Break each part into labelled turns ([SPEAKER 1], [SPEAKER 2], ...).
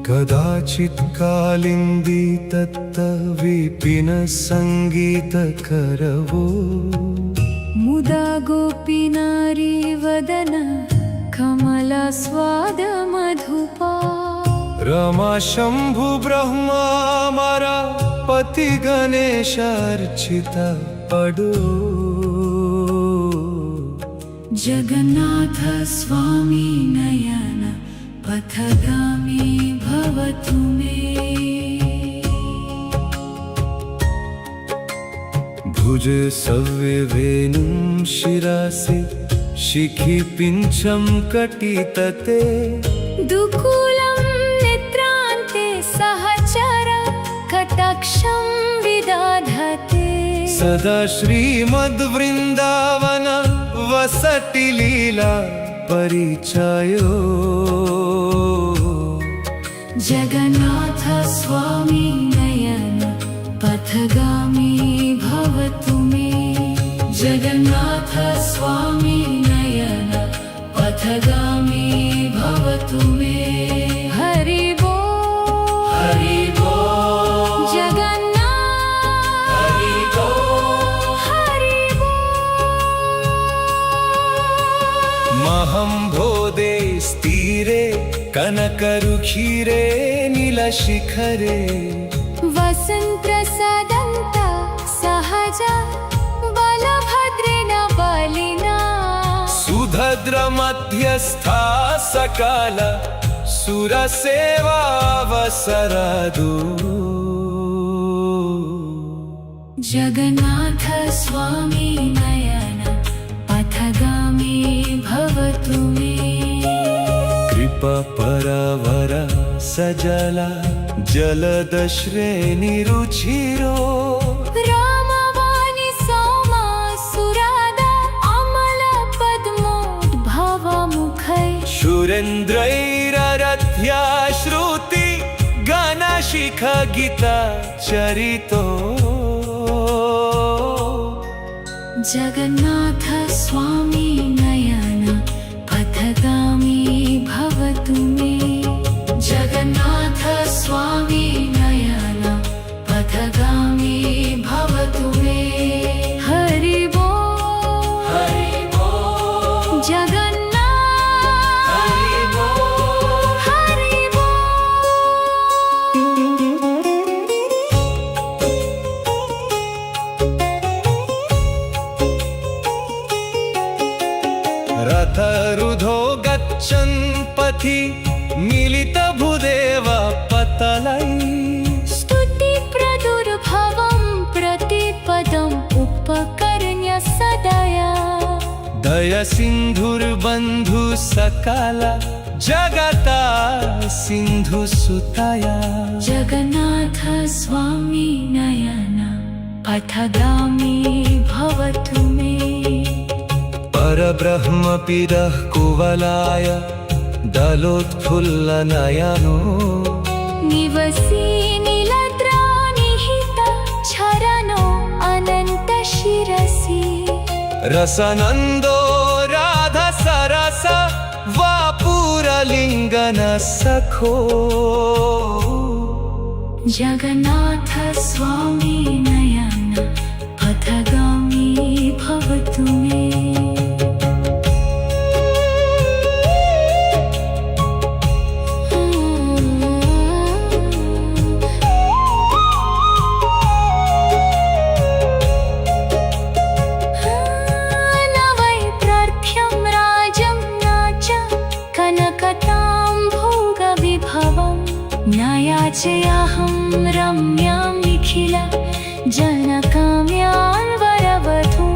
[SPEAKER 1] कदाचित् कालिन्दी तत्त विपिनः सङ्गीतकरवो
[SPEAKER 2] मुदा गोपीनारी वदन कमलास्वाद मधुपा
[SPEAKER 1] रमा शंभु ब्रह्मा मारा पति गणेश अर्चित पडो
[SPEAKER 2] जगन्नाथ स्वामी नयन पथगामी भवतु मे
[SPEAKER 1] भुज सव्य वेणुं शिरासि शिखि पिञ्छं कटितटे
[SPEAKER 2] दुकूलं नेत्रान्ते सहचर कटाक्षं विदधते
[SPEAKER 1] सदा श्रीमद्वृन्दावन वसति लीला परिचयो
[SPEAKER 2] जगन्नाथ स्वामी नयन पथगामी भवतु मे जगन्नाथ स्वामी नयन पथगामी भवतु मे हरि बोल हरि बोल जगन्नाथ हरि बोल हरि बोल
[SPEAKER 1] महं भोदे स्थिरे कनकरुचिरे नीलशिखरे
[SPEAKER 2] वसन्तप्रसादन्त सहज बलभद्रेण बलिना
[SPEAKER 1] सुभद्र मध्यस्था सकल सुरसेवावसरदो
[SPEAKER 2] जगन्नाथ स्वामी नयन पथगामी भवतु मे
[SPEAKER 1] कृपा परावर सजला जलद श्रेणिरुचिरो
[SPEAKER 2] रामवाणी सौमा सुरादा अमल पद्मोद्भवमुखै
[SPEAKER 1] सुरेन्द्रैररथ्या श्रुति गणशिख गीता चरितो
[SPEAKER 2] जगन्नाथ स्वामी नयन पथगामी भवतु मे जगन्नाथ स्वामी नयन पथगामी भवतु मे हरि बोल जगन्नाथ हरि
[SPEAKER 1] रथरुधो गच्छन् पथि मिलित भूदेव पतलै
[SPEAKER 2] स्तुति प्रदुर्भवं प्रतिपदम् उपकर्ण्य सदया
[SPEAKER 1] दया सिन्धुर्बन्धु सकल जगता सिन्धु सुतया
[SPEAKER 2] जगन्नाथ स्वामी नयन पथगामी भवतु मे
[SPEAKER 1] परब्रह्म पिरः कुवलाय दलोत्फुल्लनयनो
[SPEAKER 2] निवसी नीलद्रानिहित चरणो अनन्त शिरसि
[SPEAKER 1] रसनन्दो राधा सरस वापुरलिङ्गन सखो
[SPEAKER 2] जगन्नाथ स्वामी नयन पथगामी भवतु मे याचयाहं रम्यां निखिल जनकाम्यां वरवधूं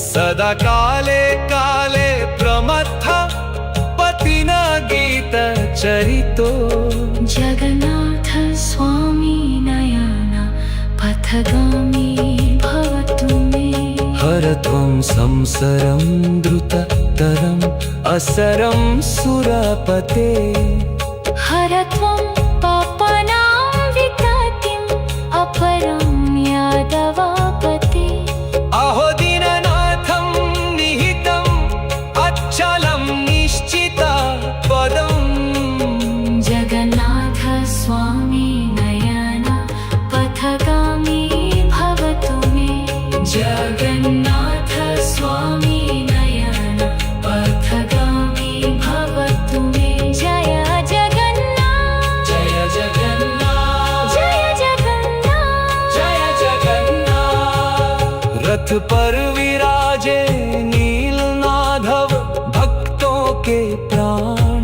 [SPEAKER 1] सदा काले काल परिचयतो
[SPEAKER 2] जगन्नाथ स्वामी नयन पथगामी भवतु मे
[SPEAKER 1] हरत्वं संसरं द्रुततरम् असरं सुरपते
[SPEAKER 2] हरत्वं पापानां विततिम् अपरं यादवापते
[SPEAKER 1] अहो दीननाथं निहितम् अचलं निश्चिता पदम्
[SPEAKER 2] जगन्नाथ स्वामी नयन पथगामी भवतु मे जगन्नाथ स्वामी नयन पथगामी भवतु मे जय जगन्नाथ
[SPEAKER 1] जय जगन्नाथ
[SPEAKER 2] जय जगन्नाथ
[SPEAKER 1] जय जगन्नाथ। रथ पर विराजे नीलनाधव भक्तों के प्राण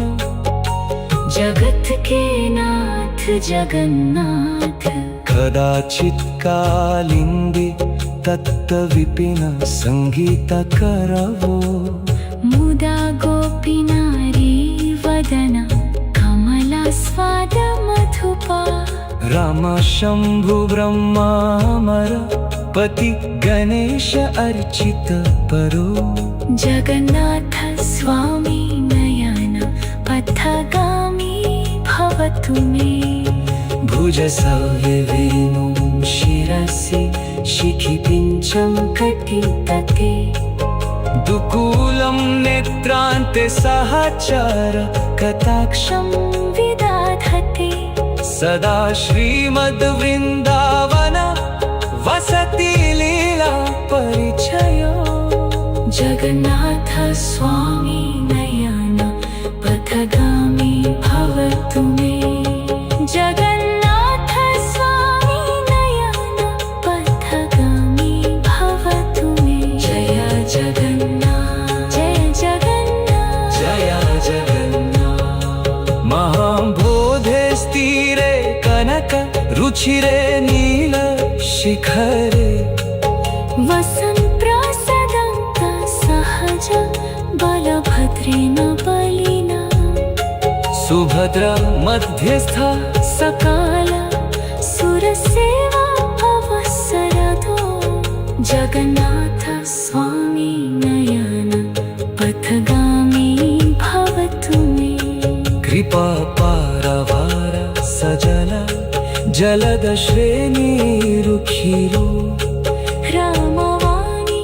[SPEAKER 2] जगत के नाथ जगन्नाथ
[SPEAKER 1] कदाचित कालिंदी तत्त विपिन संगीत करवो
[SPEAKER 2] मुदा गोपी नारी वदन कमला स्वाद मधुपा
[SPEAKER 1] राम शंभु ब्रह्मामर पति गणेश अर्चित परो
[SPEAKER 2] जगन्नाथ स्वामी नयन पथगामी भवतु मे
[SPEAKER 1] भुज सव्यवेणुं शिरसि शिखि पिञ्चं कटितटे दुकूलं नेत्रान्ते सहचर कटाक्षं
[SPEAKER 2] विदधते
[SPEAKER 1] सदा श्रीमद्वृन्दावन वसति लीला परिचयो
[SPEAKER 2] जगन्नाथ स्वामी नयन पथगामी भवतु मे जगन्नाथ स्वामी नयन पथगामी भवतु मे जय जगन्नाथ जय जगन्नाथ
[SPEAKER 1] जय जगन्नाथ। महाबोधे स्थिरे कनक रुचिरे नील शिखरे
[SPEAKER 2] वसन् प्रसदन्त सहज बलभद्रेण बलिना
[SPEAKER 1] सुभद्र मध्यस्थ
[SPEAKER 2] सकाल सुरसेवा अवसरदो जगन्नाथ स्वामी नयन पथगामी भवतु मे
[SPEAKER 1] कृपा पारवार सजल जलद श्रेणी रुखिरो
[SPEAKER 2] रामवाणी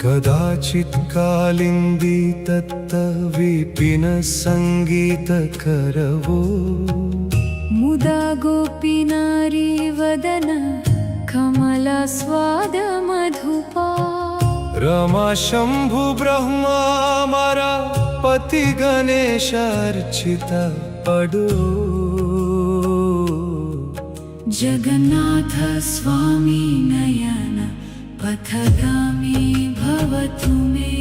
[SPEAKER 1] कदाचित कालिंदी तत्त विपिन संगीत करवो
[SPEAKER 2] मुदा गोपी नारी वदन कमला स्वाद मधुपा
[SPEAKER 1] रमा शंभु ब्रह्मामरा पति गणेश अर्चित पडो
[SPEAKER 2] जगन्नाथ स्वामी नयन पथगामी भवतु मे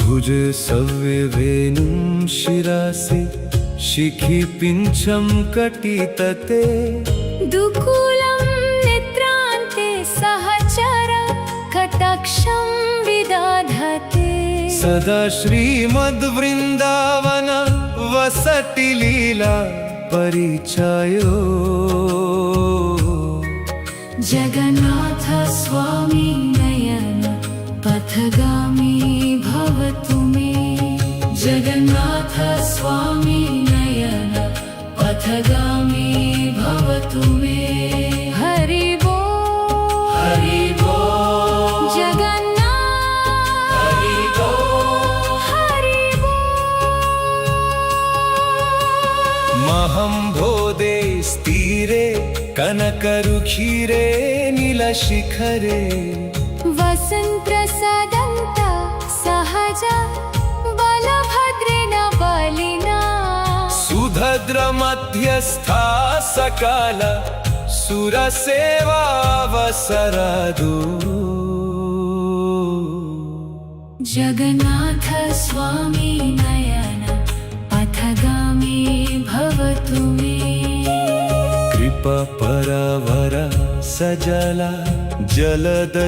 [SPEAKER 1] भुज सव्यवेणुं शिरसि शिखि पिञ्चं कटितटे
[SPEAKER 2] दुकूलं नेत्रान्ते सहचर कटाक्षं विदधते
[SPEAKER 1] सदा श्रीमद्वृन्दावन वसति लीला परिचयो
[SPEAKER 2] जगन्नाथ स्वामी नयन पथगामी भवतु मे जगन्नाथ स्वामी नयन पथगामी भवतु मे हरि बोल जगन्नाथ हरि बोल
[SPEAKER 1] महम्भोदे स्थिरे कनकरुचिरे नीलशिखरे
[SPEAKER 2] वसन्तप्रसादन्ता सहजा बलभद्रेण बलिना
[SPEAKER 1] सुभद्रमध्यस्था सकाल सुरसेवावसरदु
[SPEAKER 2] जगन्नाथ स्वामी नयन पथगामी भवतु मे
[SPEAKER 1] कृपपरवर सजला जलदश्रेणिरुचिरो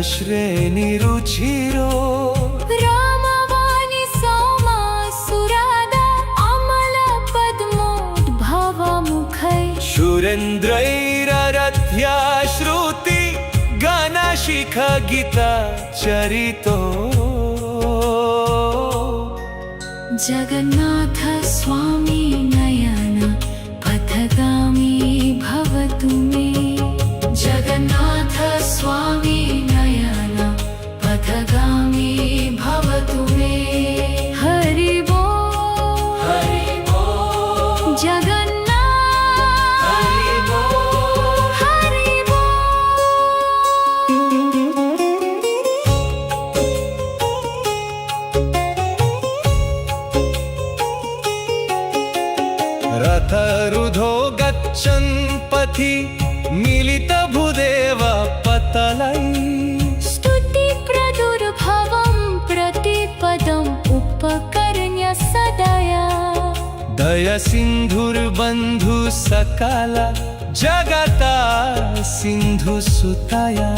[SPEAKER 2] रामवाणी सौमा सुरादा अमल पद्मोद्भवमुखै
[SPEAKER 1] सुरेन्द्रैररथ्या श्रुति गणशिख गीता चरितो
[SPEAKER 2] जगन्नाथ स्वामी नयन पथगामी भवतु मे जगन्नाथ स्वामी नयन पथगामी भवतु मे हरि बोल जगन्नाथ हरि बोल
[SPEAKER 1] रथरुधो गच्छन् पथि मिलितभुदेव पतलै
[SPEAKER 2] स्तुति प्रदुर्भवं प्रतिपदम् उपकर्ण्य सदया
[SPEAKER 1] दया सिन्धुर्बन्धु सकल जगता सिन्धु सुतया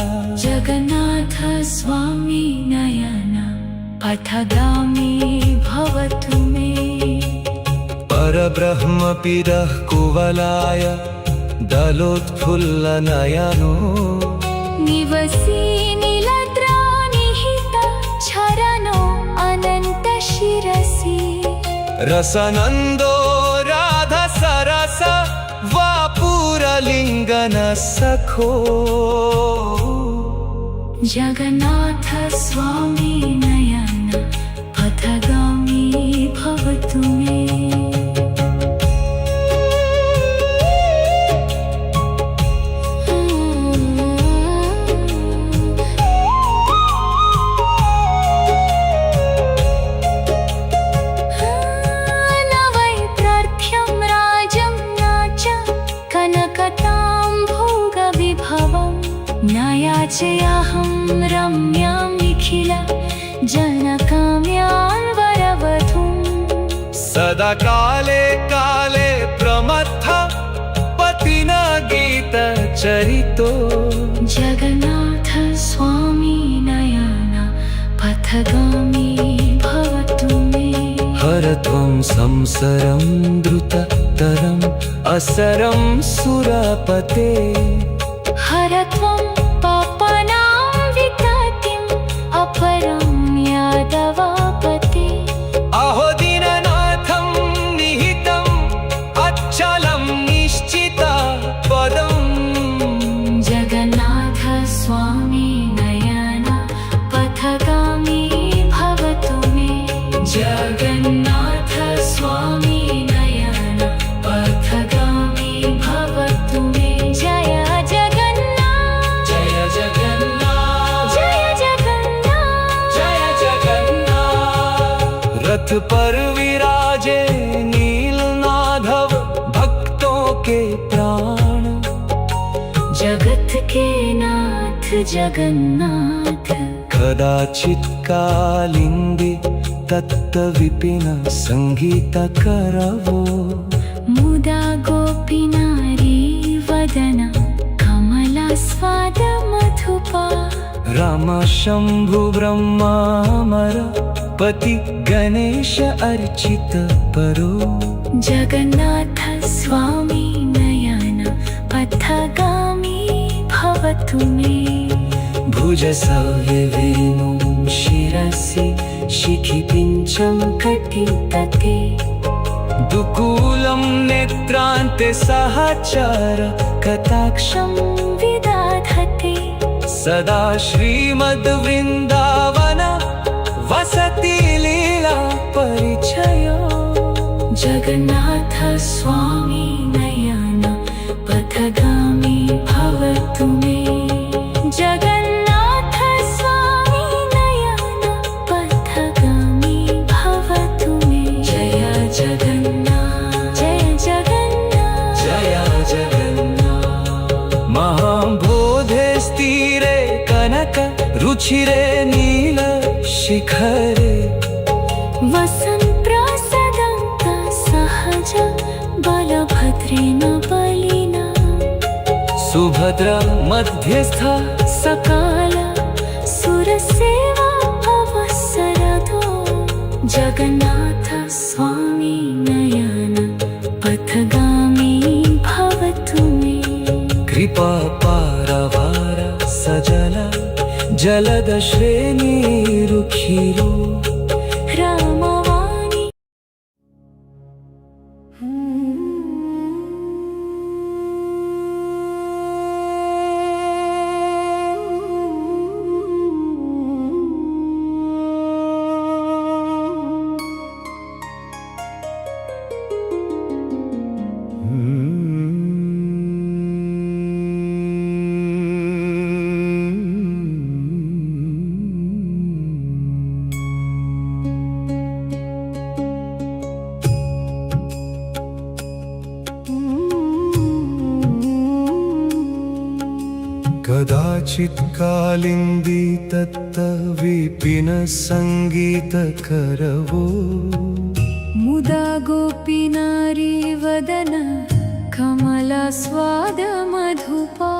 [SPEAKER 2] जगन्नाथ स्वामी नयन पथगामी भवतु मे
[SPEAKER 1] परब्रह्मपिरः कुवलाय दलोत्फुल्लनयनो
[SPEAKER 2] निवसी नीलद्रानिहित चरणो अनन्त शिरसि
[SPEAKER 1] रसनन्दो राधा सरस वापुरलिङ्गन सखो
[SPEAKER 2] जगन्नाथ स्वामी नयन पथगामी भवतु मे याचयाहं रम्यां निखिल जनकाम्यां वरवधूं
[SPEAKER 1] सदा काले काले प्रमत्थ पतिना गीत चरितो
[SPEAKER 2] जगन्नाथ स्वामी नयन पथगामी भवतु मे
[SPEAKER 1] हर त्वं संसरं द्रुततरम् असरं सुरपते
[SPEAKER 2] हर त्वं पापानां विततिम् अपरं यादवापते
[SPEAKER 1] अहो दीननाथं निहितम् अचलं निश्चिता पदम्
[SPEAKER 2] जगन्नाथ स्वामी नयन पथगामी भवतु मे जगन्नाथ स्वामी नयन पथगामी भवतु मे जय जगन्नाथ जय जगन्नाथ जय जगन्नाथ जय जगन्नाथ
[SPEAKER 1] रथ पर विराजे नीलमाधव भक्तों के प्राण
[SPEAKER 2] जगत के नाथ जगन्नाथ
[SPEAKER 1] कदाचित् कालिंदी तत्त विपिन संगीत करवो
[SPEAKER 2] मुदा गोपीनारी वदन कमला स्वाद मधुपा
[SPEAKER 1] राम शंभु ब्रह्मामर पति गणेश अर्चित परो
[SPEAKER 2] जगन्नाथ स्वामी नयन पथगामी भवतु मे
[SPEAKER 1] भुज सव्यवेणुं शिरसि शिखि पिञ्चं कटितटे दुकूलं नेत्रान्ते सहचर
[SPEAKER 2] कटाक्षं विदधते
[SPEAKER 1] सदा श्रीमद्वृन्दावन वसति लीला परिचयो
[SPEAKER 2] जगन्नाथ स्वामी नयन पथगामी भवतु मे जगन्नाथ स्वामी नयन पथगामी भवतु मे जय जगन्नाथ जय जगन्नाथ
[SPEAKER 1] जय जगन्नाथ महाबोधे स्थिरे कनक रुचिरे नील शिखरे
[SPEAKER 2] वसन्प्रसदन्त सहज बलभद्रेण बलिना
[SPEAKER 1] सुभद्रा मध्यस्था
[SPEAKER 2] सकाल सुरसेवा अवसरदो जगन्नाथ स्वामी नयन पथगामी भवतु मे
[SPEAKER 1] कृपा पारवार सजल जलद श्रेणी रुखिरो
[SPEAKER 2] रामवाणी
[SPEAKER 1] कदाचित् कालिन्दी तत्त विपिन संगीत करवो
[SPEAKER 2] मुदा गोपी नारी वदन कमला स्वाद मधुपा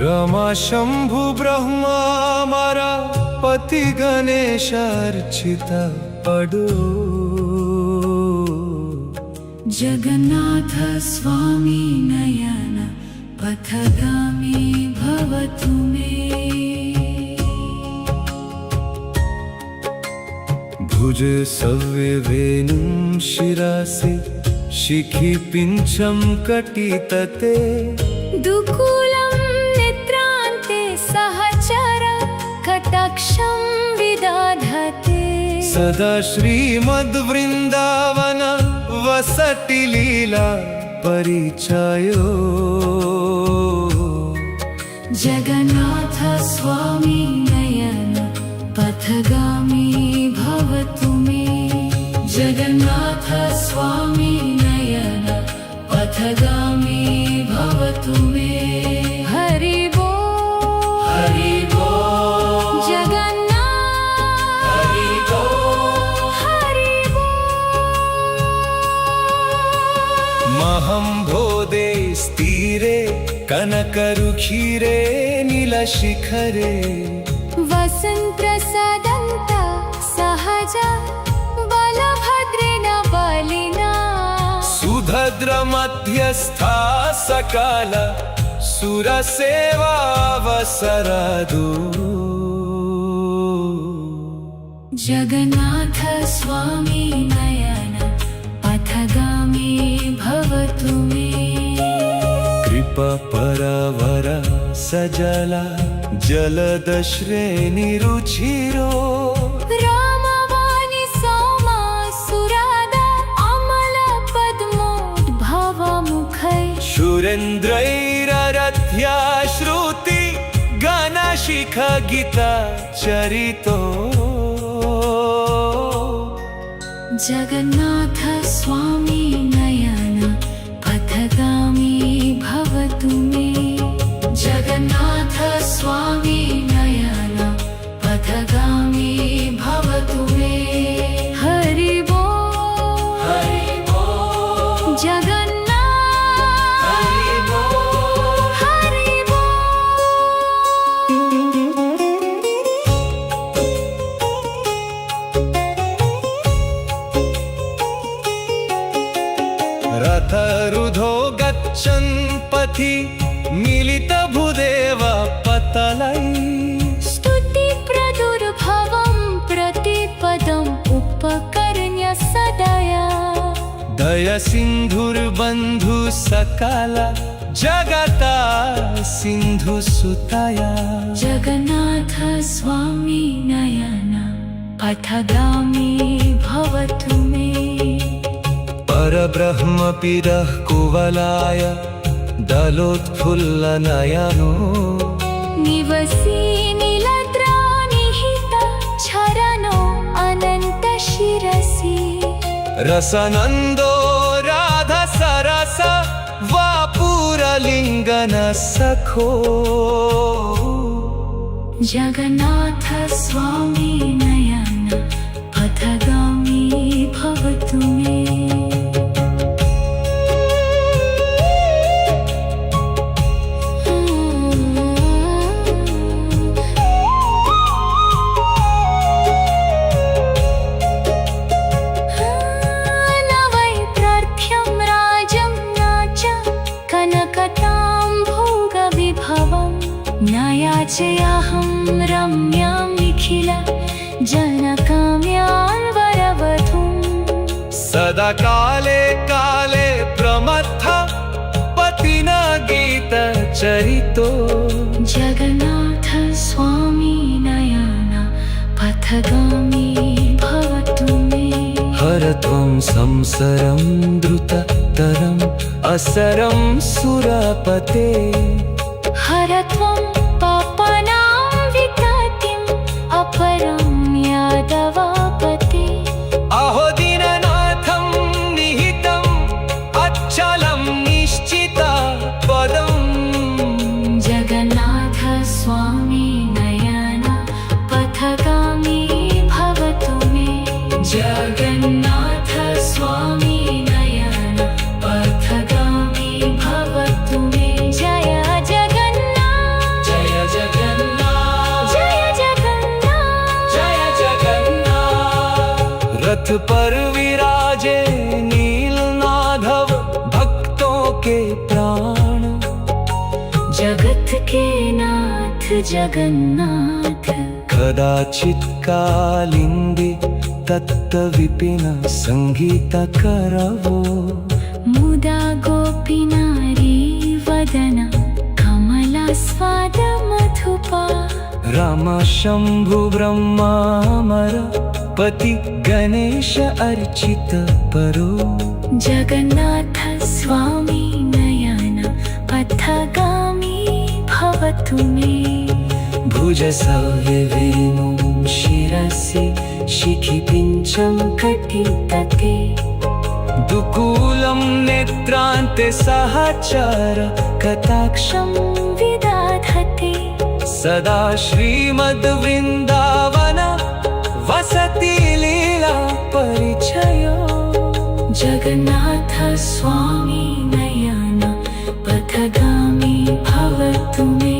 [SPEAKER 1] रमा शंभु ब्रह्मा मारा पति गणेश अर्चिता पडो
[SPEAKER 2] जगन्नाथ स्वामी नयन पथगामी भवतु मे
[SPEAKER 1] भुज सव्य वेणुं शिरासि शिखि पिञ्छं कटितटे
[SPEAKER 2] दुकूलं नेत्रान्ते सहचर कटाक्षं विदधते
[SPEAKER 1] सदा श्रीमद्वृन्दावन वसति लीला परिचयो
[SPEAKER 2] जगन्नाथ स्वामी नयन पथगामी भवतु मे जगन्नाथ स्वामी नयन पथगामी भवतु मे हरि बोल जगन्नाथ हरि बोल
[SPEAKER 1] महं भोदे स्थिरे कनकरुचिरे नीलशिखरे
[SPEAKER 2] वसन्प्रसदन्त सहज बलभद्रेण बलिना
[SPEAKER 1] सुभद्र मध्यस्था सकाल सुरसेवावसरदो
[SPEAKER 2] जगन्नाथ स्वामी नयन पथगामी भवतु मे
[SPEAKER 1] कृपा परावर सजला जलद श्रेणी रुचिरो
[SPEAKER 2] रामवाणी सौमा सुरादा अमल पद्मोद्भव मुखै
[SPEAKER 1] सुरेन्द्रैररथ्या श्रुति गणशिख गीता चरितो
[SPEAKER 2] जगन्नाथ स्वामी नयन पथगामी भवतु मे जगन्नाथ स्वामी नयन पथगामी भवतु मे हरि बोल जगन्नाथ हरि बोल
[SPEAKER 1] रथरुधो गच्छन् पथि मिलित भूदेव पतलै
[SPEAKER 2] स्तुति प्रदुर्भवं प्रतिपदम् उपकर्ण्य सदया
[SPEAKER 1] दय सिन्धुर्बन्धु सकल जगता सिन्धु सुतया
[SPEAKER 2] जगन्नाथ स्वामी नयन पथगामी भवतु मे
[SPEAKER 1] परब्रह्म पिरः कुवलाय दलोत्फुल्लनयनो
[SPEAKER 2] निवसी नीलद्रानिहित चरणो अनंत शिरसि
[SPEAKER 1] रसनंदो राधा सरस वापुरलिंगन सखो
[SPEAKER 2] जगन्नाथ स्वामी नयन पथगामी भवतु मे याचयाहं रम्यां निखिल जनकाम्यां वरवधूं
[SPEAKER 1] सदा काले काले प्रमत्थ पतिना गीत चरितो
[SPEAKER 2] जगन्नाथ स्वामी नयन पथगामी भवतु मे
[SPEAKER 1] हरत्वं संसरं द्रुततरम् असरं सुरपते
[SPEAKER 2] हरत्वं पापानां विततिम् अपरं यादवापते
[SPEAKER 1] अहो दीननाथं निहितम् अचलं निश्चिता पदम्
[SPEAKER 2] जगन्नाथ स्वामी नयन पथगामी भवतु मे जगन्नाथ स्वामी नयन पथगामी भवतु मे जय जगन्नाथ जय जगन्नाथ जय जगन्नाथ जय जगन्नाथ
[SPEAKER 1] रथ पर विराजे नीलनाधव भक्तों के प्राण
[SPEAKER 2] जगत के नाथ जगन्नाथ
[SPEAKER 1] कदाचित् कालिंदी तत्त विपिन संगीत करवो
[SPEAKER 2] मुदा गोपी नारी वदन कमला स्वाद मधुपा
[SPEAKER 1] राम शंभु ब्रह्मामर पति गणेश अर्चित परो
[SPEAKER 2] जगन्नाथ स्वामी नयन पथगामी भवतु मे
[SPEAKER 1] भुज सव्यवेणुं शिरसि शिखि पिञ्चं कटितटे दुकूलं नेत्रान्ते सहचर
[SPEAKER 2] कटाक्षं विदधते
[SPEAKER 1] सदा श्रीमद्वृन्दावन वसति लीला परिचयो
[SPEAKER 2] जगन्नाथ स्वामी नयन पथगामी भवतु मे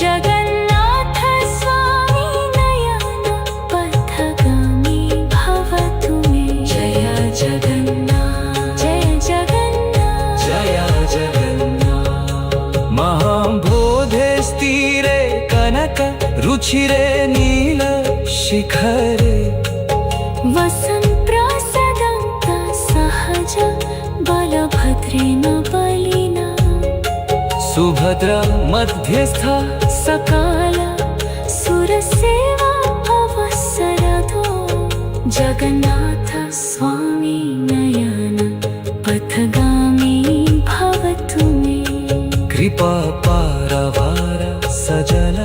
[SPEAKER 2] जगन्नाथ स्वामी नयन पथगामी भवतु मे जय जगन्नाथ जय जगन्नाथ
[SPEAKER 1] जय जगन्नाथ महाबोधे स्थिरे कनक रुचिरे नील शिखरे
[SPEAKER 2] वसन् प्रसदन्त सहज बलभद्रेण बलिना
[SPEAKER 1] सुभद्र मध्यस्थ
[SPEAKER 2] सकाल सुरसेवा अवसरतो जगन्नाथ स्वामी नयन पथगामी भवतु मे
[SPEAKER 1] कृपा पारवार सजल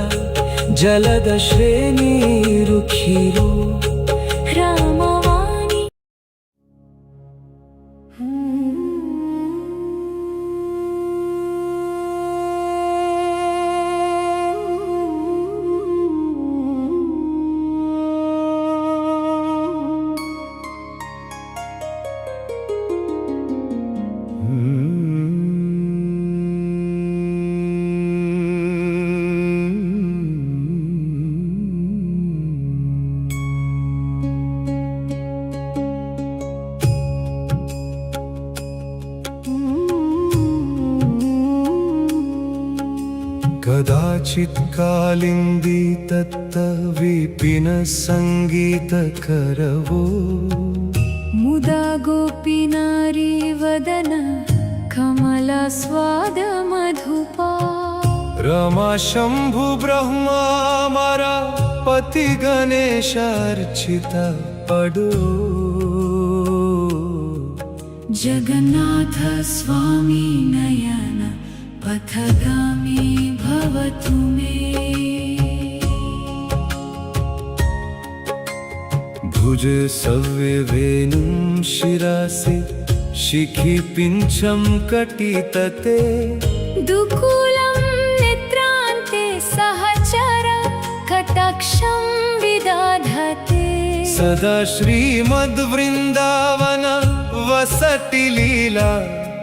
[SPEAKER 1] जलद श्रेणी रुखिरो
[SPEAKER 2] रामवाणी
[SPEAKER 1] कदाचित् कालिंदी तत्त विपिन संगीत करवो
[SPEAKER 2] मुदा गोपी नारी वदन कमला स्वाद मधुपा
[SPEAKER 1] रमा शंभु ब्रह्मामर पति गणेश अर्चित पडो
[SPEAKER 2] जगन्नाथ स्वामी नयन पथगामी भवतु मे।
[SPEAKER 1] भुज सव्यवेणुं शिरासि शिखि पिञ्छं कटितटे।
[SPEAKER 2] दुकूलं नेत्रान्ते सहचर कटाक्षं विदधते।
[SPEAKER 1] सदा श्रीमद्वृन्दावन वसति लीला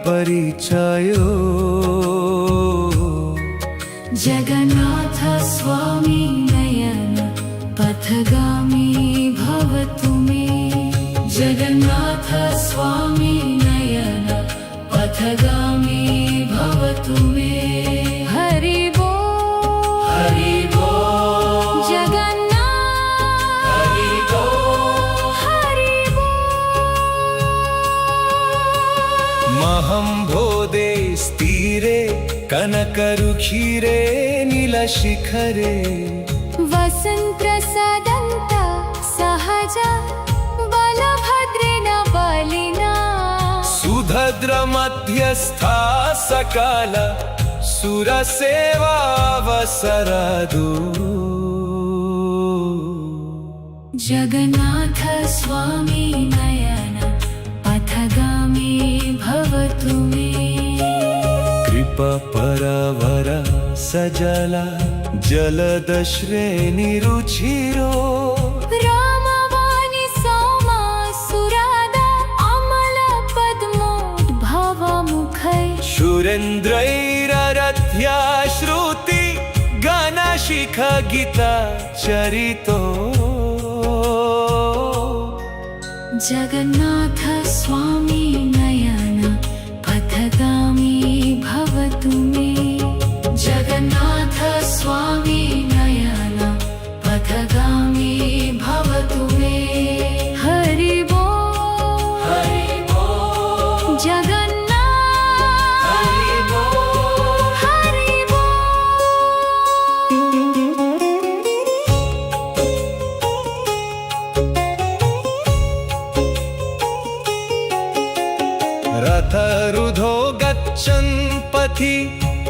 [SPEAKER 1] परिचयो।
[SPEAKER 2] जगन्नाथ स्वामी नयन पथगामी भवतु मे। जगन्नाथ स्वामी नयन पथगामी भवतु मे। हरि बोल हरि बोल जगन्नाथ हरि बोल हरि बोल।
[SPEAKER 1] महं भोदे स्थिरे कनकरुचिरे नीलशिखरे।
[SPEAKER 2] वसन्तप्रसादन्त सहज बलभद्रेण बलिना।
[SPEAKER 1] सुभद्र मध्यस्था सकल सुरसेवावसरदो।
[SPEAKER 2] जगन्नाथ स्वामी नयन पथगामी भवतु मे।
[SPEAKER 1] कृपा परवर सजला जलद श्रेणिरुचिरो।
[SPEAKER 2] रामवाणी सौमा सुरादा अमल पद्मोद्भवमुखै।
[SPEAKER 1] सुरेन्द्रैररथ्या श्रुति गणशिख गीता चरितो।
[SPEAKER 2] जगन्नाथ स्वामी नयन पथगामी भवतु मे। जगन्नाथ स्वामी नयन पथगामी भवतु मे। हरि बोल हरि बोल जगन्नाथ हरि बोल हरि बोल।
[SPEAKER 1] रथरुधो गच्छन् पथि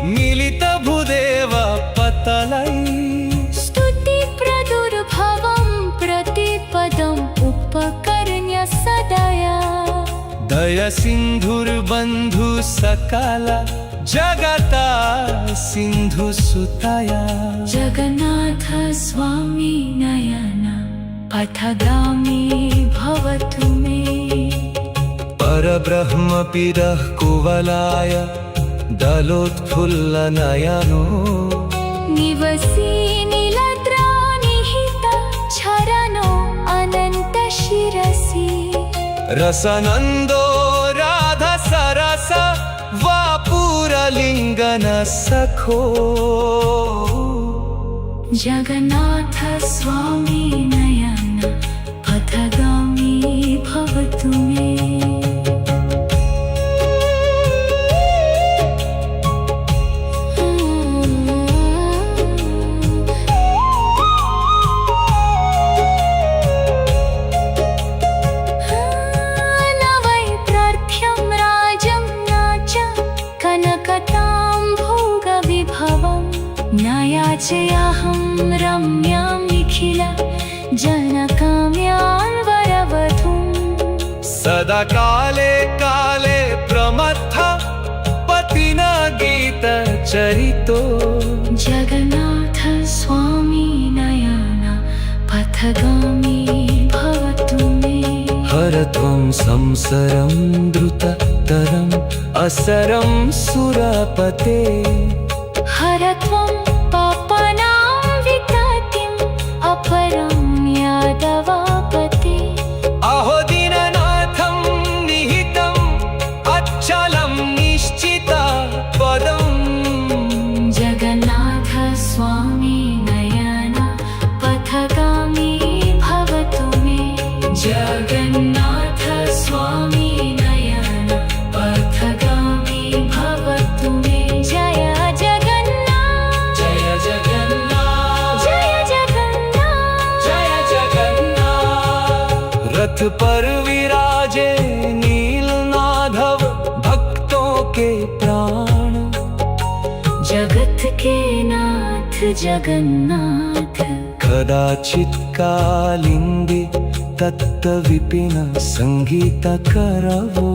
[SPEAKER 1] मिलित भूदेव पतलै।
[SPEAKER 2] स्तुति प्रदुर्भवं प्रतिपदम् उपकर्ण्य सदया।
[SPEAKER 1] दया सिन्धुर्बन्धु सकल जगता सिन्धु सुतया।
[SPEAKER 2] जगन्नाथ स्वामी नयन पथगामी भवतु मे।
[SPEAKER 1] परब्रह्म पिरः कुवलाय दलोत्फुल्लनयनो।
[SPEAKER 2] निवसी नीलद्रानिहित क्षरणो अनन्त शिरसि।
[SPEAKER 1] रसनन्दो राधा सरस वापुरलिङ्गन सखो।
[SPEAKER 2] जगन्नाथ स्वामी नयन पथगामी भवतु मे। याचयाहं रम्यां निखिल जनकाम्यां वरवधूं।
[SPEAKER 1] सदा काले काले प्रमत्थ पतिना गीत चरितो।
[SPEAKER 2] जगन्नाथ स्वामी नयन पथगामी भवतु मे।
[SPEAKER 1] हर त्वं संसरं द्रुततरम् असरं सुरपते।
[SPEAKER 2] हर त्वं पापानां विततिम् अपरं यादवापते।
[SPEAKER 1] अहो दीननाथं निहितम् अचलं निश्चिता पदम्।
[SPEAKER 2] जगन्नाथ स्वामी नयन पथगामी भवतु मे। जगन्नाथ स्वामी नयन पथगामी भवतु मे। जय जगन्नाथ
[SPEAKER 1] के प्राण
[SPEAKER 2] जगत के नाथ जगन्नाथ
[SPEAKER 1] कदाचित कालिंदी तत्त्वविपिन संगीत करवो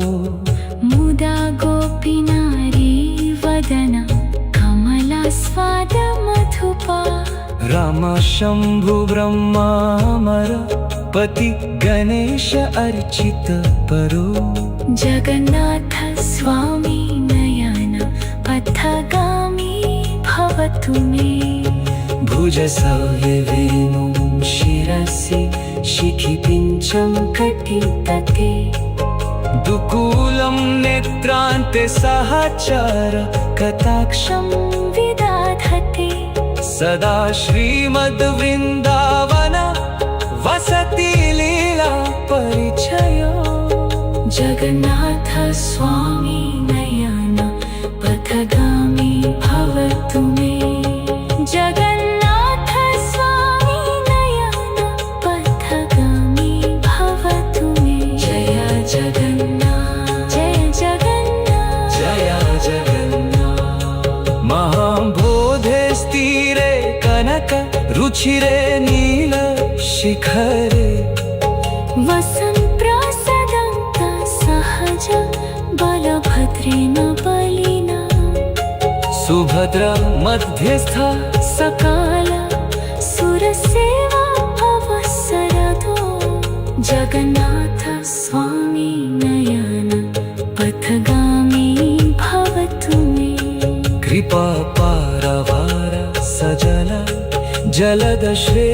[SPEAKER 2] मुदा गोपीनारी वदन कमलास्वाद मधुपा
[SPEAKER 1] राम शंभु ब्रह्मामर पति गणेश अर्चित परो
[SPEAKER 2] जगन्नाथ स्वामी नयन पथगामी भवतु मे
[SPEAKER 1] भुज सव्यवेणुं शिरसि शिखि पिञ्चं कटितटे दुकूलं नेत्रान्ते सहचर कटाक्षं
[SPEAKER 2] विदाधते
[SPEAKER 1] सदा श्रीमद्वृन्दावन वसति लीला परिचयो
[SPEAKER 2] जगन्नाथ स्वामी नयन पथगामी भवतु मे जगन्नाथ स्वामी नयन पथगामी भवतु मे जय जगन्नाथ जय जगन्नाथ
[SPEAKER 1] जय जगन्नाथ महाबोधे स्थिरे कनक रुचिरे नील शिखरे
[SPEAKER 2] वसन् प्रसदन्त सहज बलभद्रेण बलिना
[SPEAKER 1] सुभद्र मध्यस्थ
[SPEAKER 2] सकाल सुरसेवा अवसरदो जगन्नाथ स्वामी नयन पथगामी भवतु मे
[SPEAKER 1] कृपा पारवार सजल जलद श्रेष्ठ